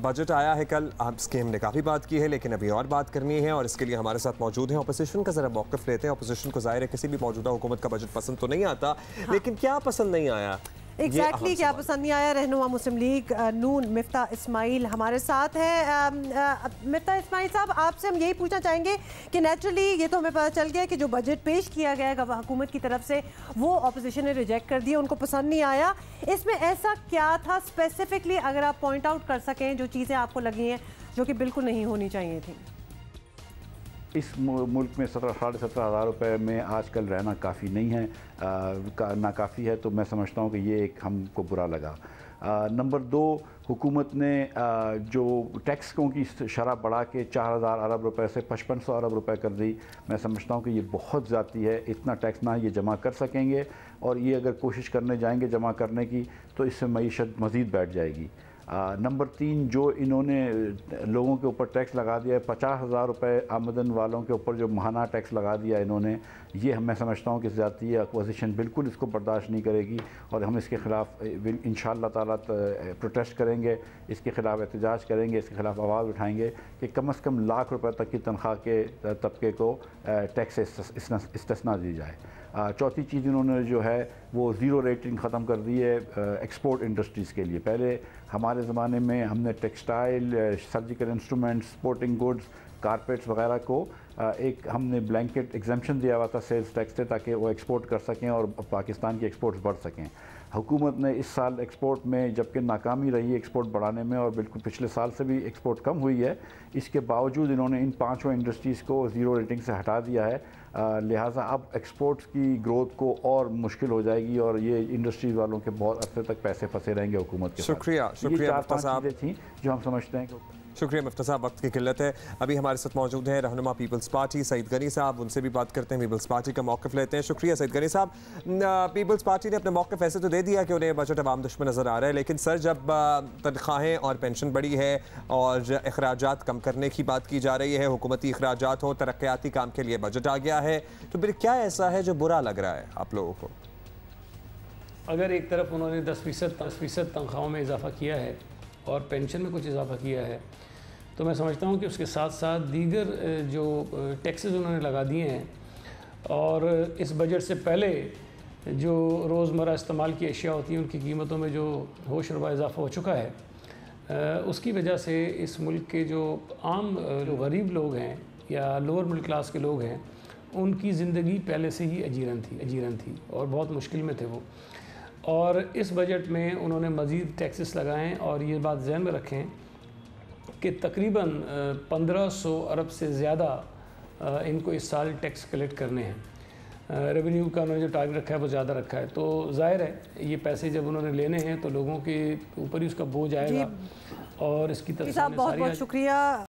Budget آیا ہے کل، اس کی ہم نے کافی بات کی ہے لیکن ابھی اور بات کرنی ہے، اور اس کے لیے ہمارے ساتھ موجود ہیں اپوزیشن کا ذرا موقف لیتے ہیں۔ اپوزیشن کو ظاہر ہے کسی بھی موجودہ حکومت کا بجٹ پسند تو نہیں آتا، لیکن کیا پسند نہیں آیا؟ ایگزیکٹلی کیا پسند نہیں آیا؟ رہنما مسلم لیگ نون مفتاح اسماعیل ہمارے ساتھ ہیں۔ مفتاح اسماعیل صاحب، آپ سے ہم یہی پوچھنا چاہیں گے کہ نیچرلی یہ تو ہمیں پتہ چل گیا کہ جو بجٹ پیش کیا گیا ہے حکومت کی طرف سے وہ اپوزیشن نے ریجیکٹ کر دیا، ان کو پسند نہیں آیا۔ اس میں ایسا کیا تھا اسپیسیفکلی، اگر آپ پوائنٹ آؤٹ کر سکیں جو چیزیں آپ کو لگی ہیں جو کہ بالکل نہیں ہونی چاہیے تھیں؟ اس ملک میں 17,500 روپے میں آج کل رہنا کافی نہیں ہے، ناکافی ہے، تو میں سمجھتا ہوں کہ یہ ایک ہم کو برا لگا۔ نمبر 2، حکومت نے جو ٹیکسوں کی شرح بڑھا کے 4,000 ارب روپے سے 5,500 ارب روپے کر دی، میں سمجھتا ہوں کہ یہ بہت زیادتی ہے۔ اتنا ٹیکس نہ یہ جمع کر سکیں گے، اور یہ اگر کوشش کرنے جائیں گے جمع کرنے کی تو اس سے معیشت مزید بیٹھ جائے گی۔ نمبر 3، جو انہوں نے لوگوں کے اوپر ٹیکس لگا دیا ہے، 50,000 روپے آمدن والوں کے اوپر جو ماہانہ ٹیکس لگا دیا انہوں نے، یہ میں سمجھتا ہوں کہ زیادتی ہے۔ اپوزیشن بالکل اس کو برداشت نہیں کرے گی، اور ہم اس کے خلاف انشاءاللہ تعالیٰ پروٹیسٹ کریں گے، اس کے خلاف احتجاج کریں گے، اس کے خلاف آواز اٹھائیں گے کہ کم از کم لاکھ روپے تک کی تنخواہ کے طبقے کو ٹیکس سے استثناء دی جائے۔ چوتھی چیز انہوں نے جو ہے وہ زیرو ریٹنگ ختم کر دی ہے ایکسپورٹ انڈسٹریز کے لیے۔ پہلے ہمارے زمانے میں ہم نے textile, surgical instruments, supporting goods, carpets وغیرہ کو ایک ہم نے بلینکٹ ایگزمپشن دیا ہوا تھا سیلز ٹیکس سے، تاکہ وہ ایکسپورٹ کر سکیں اور پاکستان کی ایکسپورٹس بڑھ سکیں۔ حکومت نے اس سال ایکسپورٹ میں جبکہ ناکامی رہی ہے ایکسپورٹ بڑھانے میں، اور بالکل پچھلے سال سے بھی ایکسپورٹ کم ہوئی ہے، اس کے باوجود انہوں نے ان 5 انڈسٹریز کو زیرو ریٹنگ سے ہٹا دیا ہے۔ لہٰذا اب ایکسپورٹس کی گروتھ کو اور مشکل ہو جائے گی، اور یہ انڈسٹریز والوں کے بہت عرصے تک پیسے پھنسے رہیں گے حکومت کے ساتھ۔ شکریہ یہ 4-5 چیزیں تھیں جو ہم سمجھتے ہیں کہ شکریہ مفتاح صاحب، وقت کی قلت ہے۔ ابھی ہمارے ساتھ موجود ہیں رہنما پیپلز پارٹی سعید غنی صاحب، ان سے بھی بات کرتے ہیں، پیپلز پارٹی کا موقف لیتے ہیں۔ شکریہ سعید غنی صاحب۔ پیپلز پارٹی نے اپنا موقف ایسے تو دے دیا کہ انہیں بجٹ عوام دشمن نظر آ رہا ہے، لیکن سر جب تنخواہیں اور پینشن بڑھی ہے اور اخراجات کم کرنے کی بات کی جا رہی ہے، حکومتی اخراجات ہو، ترقیاتی کام کے لیے بجٹ آ گیا ہے، تو پھر کیا ایسا ہے جو برا لگ رہا ہے آپ لوگوں کو؟ اگر ایک طرف انہوں نے 10% تنخواہوں میں اضافہ کیا ہے اور پینشن میں کچھ اضافہ کیا ہے، تو میں سمجھتا ہوں کہ اس کے ساتھ ساتھ دیگر جو ٹیکسز انہوں نے لگا دیے ہیں، اور اس بجٹ سے پہلے جو روزمرہ استعمال کی اشیاء ہوتی ہیں ان کی قیمتوں میں جو ہوش ربا اضافہ ہو چکا ہے، اس کی وجہ سے اس ملک کے جو عام جو غریب لوگ ہیں یا لوور مڈل کلاس کے لوگ ہیں، ان کی زندگی پہلے سے ہی اجیرن تھی اور بہت مشکل میں تھے وہ۔ اور اس بجٹ میں انہوں نے مزید ٹیکسز لگائیں، اور یہ بات ذہن میں رکھیں کہ تقریباً 1,500 ارب سے زیادہ ان کو اس سال ٹیکس کلیکٹ کرنے ہیں۔ ریونیو کا انہوں نے جو ٹارگٹ رکھا ہے وہ زیادہ رکھا ہے، تو ظاہر ہے یہ پیسے جب انہوں نے لینے ہیں تو لوگوں کے اوپر ہی اس کا بوجھ آئے گا، اور اس کی تصویر بہت بہت شکریہ۔